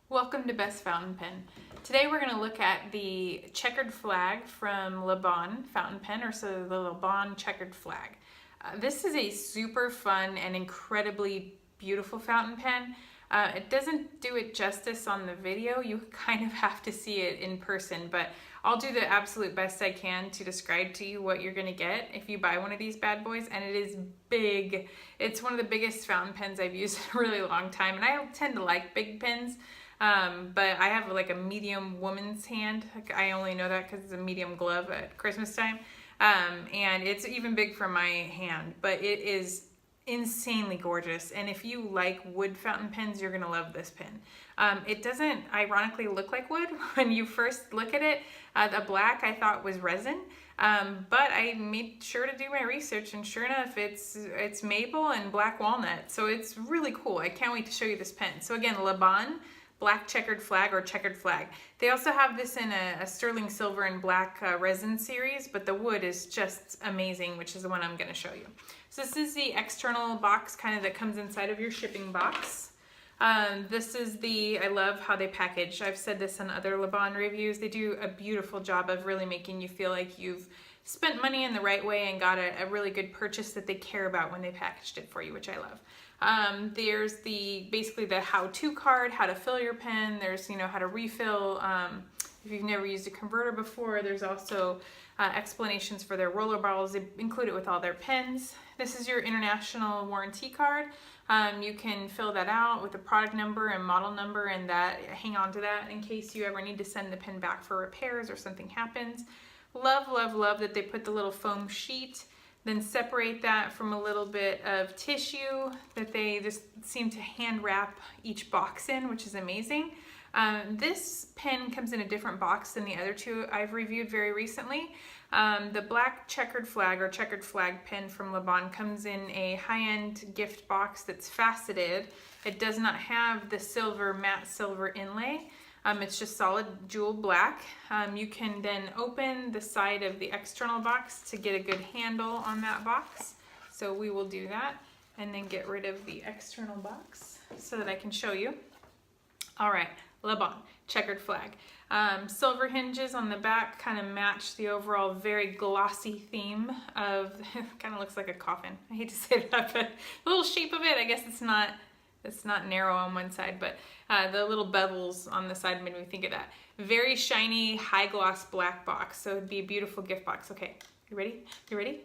Welcome to Best Fountain Pen. Today we're going to look at the checkered flag from Laban Fountain Pen, or so the Laban Checkered flag. This is a super fun and incredibly beautiful fountain pen. It doesn't do it justice on the video. You kind of have to see it in person, but I'll do the absolute best I can to describe to you what you're going to get if you buy one of these bad boys, and it is big. It's one of the biggest fountain pens I've used in a really long time, and I tend to like big pens. But I have like a medium woman's hand. I only know that because it's a medium glove at Christmas time. And it's even big for my hand, but it is insanely gorgeous. And if you like wood fountain pens, you're gonna love this pen. It doesn't ironically look like wood when you first look at it. The black I thought was resin. But I made sure to do my research, and sure enough, it's maple and black walnut. So it's really cool. I can't wait to show you this pen. So again, Laban Black Checkered Flag, or Checkered Flag. They also have this in a sterling silver and black resin series, but the wood is just amazing, which is the one I'm going to show you. So this is the external box kind of that comes inside of your shipping box. This is I love how they package. I've said this in other Laban reviews. They do a beautiful job of really making you feel like you've spent money in the right way and got a really good purchase that they care about when they packaged it for you, which I love. There's basically the how-to card, how to fill your pen. There's, how to refill. If you've never used a converter before, there's also explanations for their roller bottles. They include it with all their pens. This is your international warranty card. You can fill that out with a product number and model number, and hang on to that in case you ever need to send the pen back for repairs or something happens. Love, love, love that they put the little foam sheet, then separate that from a little bit of tissue that they just seem to hand wrap each box in, which is amazing. This pen comes in a different box than the other two I've reviewed very recently. The Black Checkered Flag, or Checkered Flag pen from Laban, comes in a high-end gift box that's faceted. It does not have the matte silver inlay. It's just solid jewel black. You can then open the side of the external box to get a good handle on that box. So we will do that and then get rid of the external box so that I can show you. All right, Laban Checkered Flag. Silver hinges on the back kind of match the overall very glossy theme of, kind of looks like a coffin. I hate to say that, but the little shape of it, I guess it's not narrow on one side, but the little bevels on the side made me think of that. Very shiny, high gloss black box. So it'd be a beautiful gift box. Okay, you ready? You ready?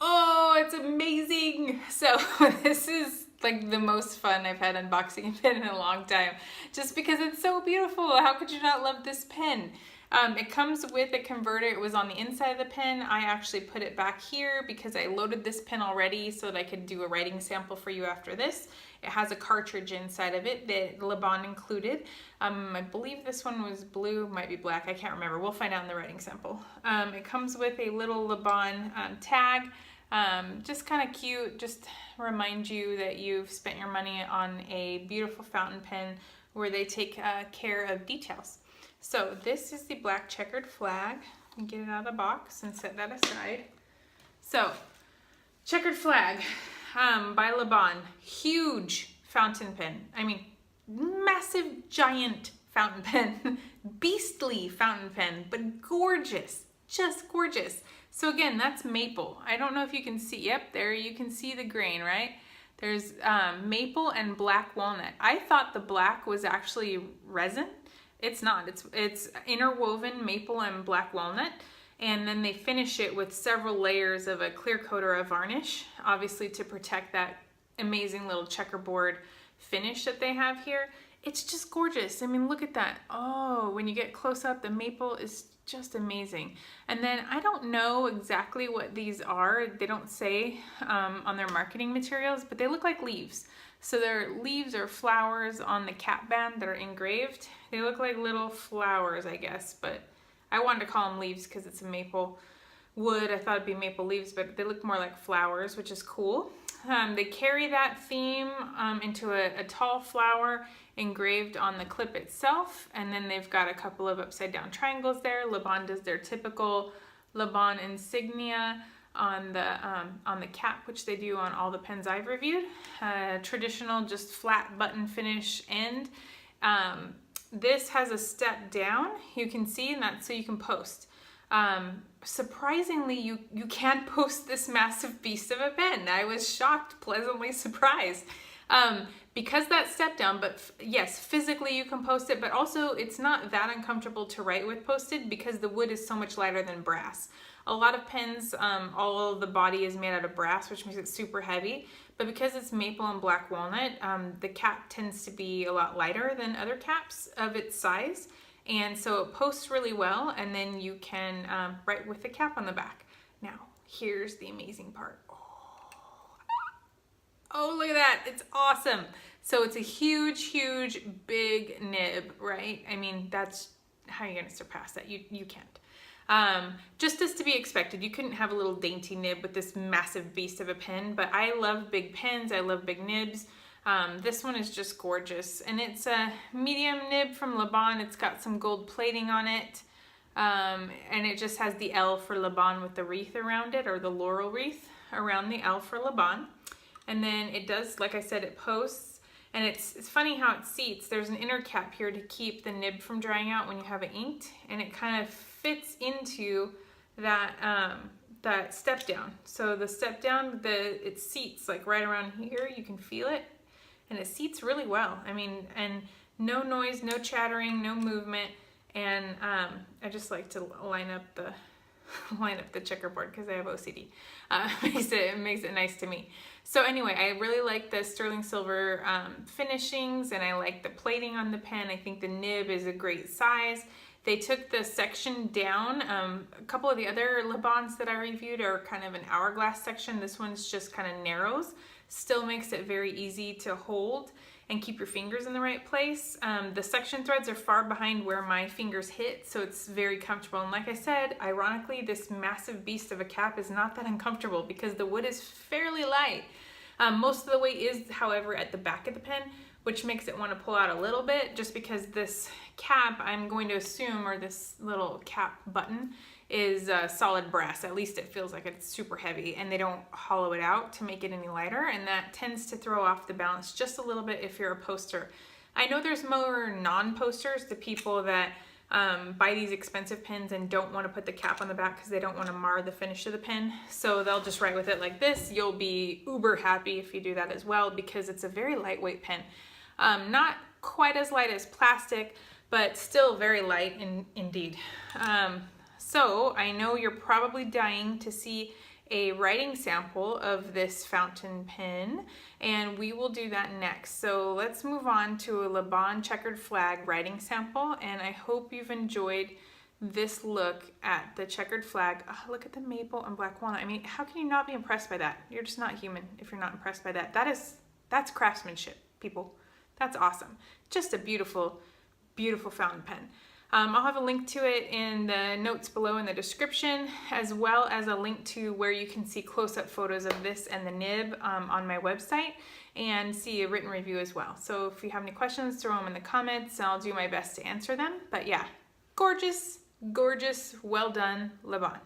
Oh, it's amazing. So this is like the most fun I've had unboxing a pen in a long time, just because it's so beautiful. How could you not love this pen? It comes with a converter. It was on the inside of the pen. I actually put it back here because I loaded this pen already so that I could do a writing sample for you after this. It has a cartridge inside of it that Laban included. I believe this one was blue, might be black, I can't remember. We'll find out in the writing sample. It comes with a little Laban tag. Just kind of cute, just remind you that you've spent your money on a beautiful fountain pen where they take care of details. So this is the Black Checkered Flag. Get it out of the box and set that aside. So, Checkered Flag by Laban. Huge fountain pen. I mean, massive, giant fountain pen. Beastly fountain pen, but gorgeous. Just gorgeous. So again, that's maple. I don't know if you can see. Yep, there you can see the grain, right? There's maple and black walnut. I thought the black was actually resin. It's not. It's interwoven maple and black walnut, and then they finish it with several layers of a clear coat or a varnish, obviously to protect that amazing little checkerboard finish that they have here. It's just gorgeous. I mean, look at that. Oh, when you get close up, the maple is just amazing. And then I don't know exactly what these are. They don't say on their marketing materials, but they look like leaves. So their leaves are flowers on the cap band that are engraved. They look like little flowers, I guess, but I wanted to call them leaves because it's a maple wood. I thought it'd be maple leaves, but they look more like flowers, which is cool. They carry that theme into a tall flower engraved on the clip itself, and then they've got a couple of upside down triangles there. Laban does their typical Laban insignia on the cap, which they do on all the pens I've reviewed. Traditional, just flat button finish end. This has a step down, you can see, and that's so you can post. Surprisingly, you can post this massive beast of a pen. I was shocked, pleasantly surprised. Because that step down, but yes, physically you can post it, but also it's not that uncomfortable to write with posted because the wood is so much lighter than brass. A lot of pens, all of the body is made out of brass, which makes it super heavy, but because it's maple and black walnut, the cap tends to be a lot lighter than other caps of its size, and so it posts really well, and then you can write with the cap on the back. Now, here's the amazing part. Oh, look at that. It's awesome. So it's a huge, huge, big nib, right? I mean, that's how you're going to surpass that. You can't. Just as to be expected, you couldn't have a little dainty nib with this massive beast of a pen, but I love big pens. I love big nibs. This one is just gorgeous, and it's a medium nib from Laban. It's got some gold plating on it, and it just has the L for Laban with the wreath around it, or the laurel wreath around the L for Laban. And then it does, like I said, it posts, and it's funny how it seats. There's an inner cap here to keep the nib from drying out when you have it inked, and it kind of fits into that that step down. So the step down, it seats like right around here. You can feel it, and it seats really well. I mean, and no noise, no chattering, no movement, and I just like to line up the checkerboard because I have OCD. It makes it nice to me. So anyway, I really like the sterling silver finishings, and I like the plating on the pen. I think the nib is a great size. They took the section down. A couple of the other Labans that I reviewed are kind of an hourglass section. This one's just kind of narrows. Still makes it very easy to hold and keep your fingers in the right place. The section threads are far behind where my fingers hit, so it's very comfortable. And like I said, ironically, this massive beast of a cap is not that uncomfortable because the wood is fairly light. Most of the weight is, however, at the back of the pen, which makes it want to pull out a little bit, just because this cap, I'm going to assume, or this little cap button, is solid brass. At least it feels like it's super heavy, and they don't hollow it out to make it any lighter, and that tends to throw off the balance just a little bit if you're a poster. I know there's more non-posters, the people that buy these expensive pens and don't want to put the cap on the back because they don't want to mar the finish of the pen, so they'll just write with it like this. You'll be uber happy if you do that as well, because it's a very lightweight pen. Not quite as light as plastic, but still very light indeed. So I know you're probably dying to see a writing sample of this fountain pen, and we will do that next. So let's move on to a Laban Checkered Flag writing sample, and I hope you've enjoyed this look at the checkered flag. Oh, look at the maple and black walnut. I mean, how can you not be impressed by that? You're just not human if you're not impressed by that. That's craftsmanship, people. That's awesome. Just a beautiful, beautiful fountain pen. I'll have a link to it in the notes below in the description, as well as a link to where you can see close-up photos of this and the nib on my website, and see a written review as well. So if you have any questions, throw them in the comments, and I'll do my best to answer them. But yeah, gorgeous, gorgeous, well done, Laban.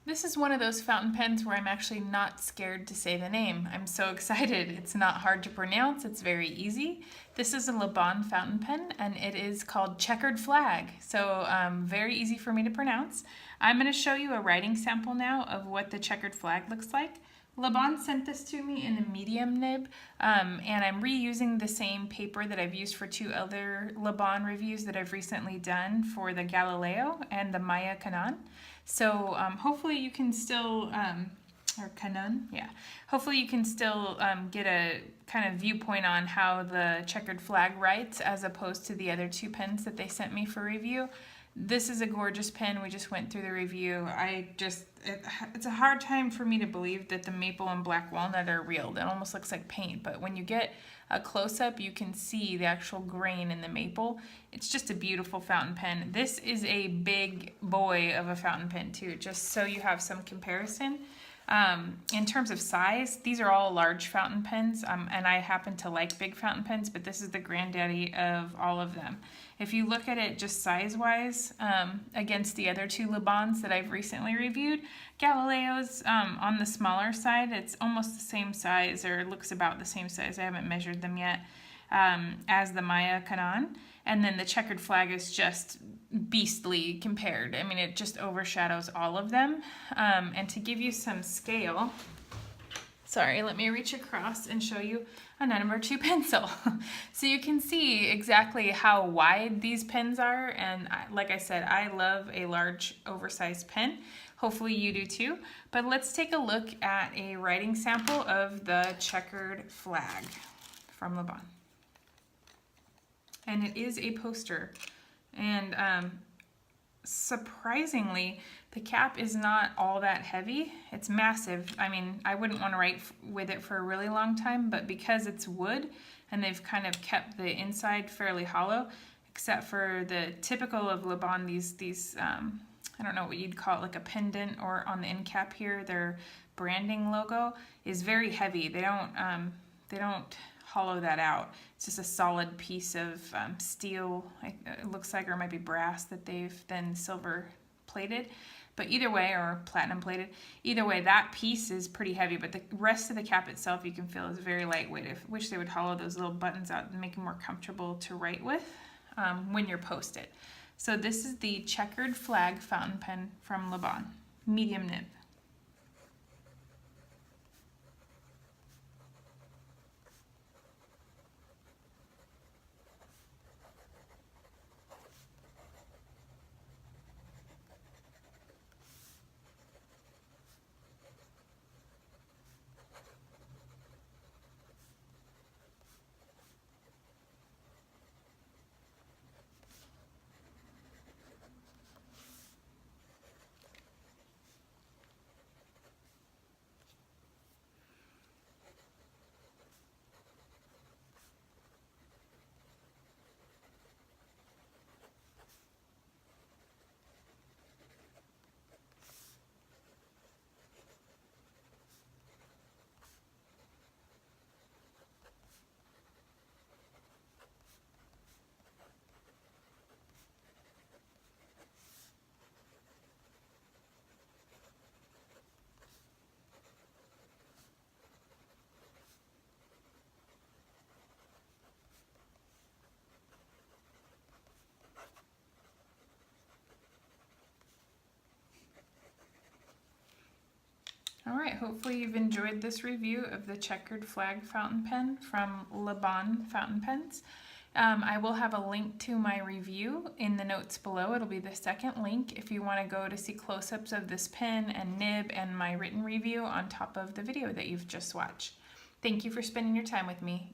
This is one of those fountain pens where I'm actually not scared to say the name. I'm so excited. It's not hard to pronounce. It's very easy. This is a Laban fountain pen, and it is called Checkered Flag. So very easy for me to pronounce. I'm going to show you a writing sample now of what the checkered flag looks like. Laban sent this to me in a medium nib, and I'm reusing the same paper that I've used for two other Laban reviews that I've recently done for the Galileo and the Maya Canon. So hopefully you can still, or Canon, yeah. Hopefully you can still get a kind of viewpoint on how the checkered flag writes as opposed to the other two pens that they sent me for review. This is a gorgeous pen. We just went through the review. It's a hard time for me to believe that the maple and black walnut are real. That almost looks like paint, but when you get a close-up, you can see the actual grain in the maple. It's just a beautiful fountain pen. This is a big boy of a fountain pen too, just so you have some comparison. In terms of size, these are all large fountain pens, and I happen to like big fountain pens, but this is the granddaddy of all of them. If you look at it just size-wise against the other two Labans that I've recently reviewed, Galileo's on the smaller side. It's almost the same size, or it looks about the same size. I haven't measured them yet, as the Maya Kanan. And then the checkered flag is just beastly compared. I mean, it just overshadows all of them. And to give you some scale, sorry, let me reach across and show you a number 2 pencil. So you can see exactly how wide these pens are. And like I said, I love a large oversized pen. Hopefully you do too. But let's take a look at a writing sample of the checkered flag from Laban. And it is a poster. And surprisingly, the cap is not all that heavy. It's massive. I mean, I wouldn't want to write with it for a really long time, but because it's wood and they've kind of kept the inside fairly hollow, except for the typical of Laban, these I don't know what you'd call it, like a pendant, or on the end cap here, their branding logo is very heavy. They don't hollow that out. It's just a solid piece of steel, it looks like, or it might be brass that they've then silver plated. But either way, or platinum plated, either way, that piece is pretty heavy, but the rest of the cap itself you can feel is very lightweight. I wish they would hollow those little buttons out and make it more comfortable to write with when you're post-it. So this is the checkered flag fountain pen from Laban, medium nib. All right, hopefully you've enjoyed this review of the checkered flag fountain pen from Laban Fountain Pens. I will have a link to my review in the notes below. It'll be the second link if you want to go to see close-ups of this pen and nib and my written review on top of the video that you've just watched. Thank you for spending your time with me.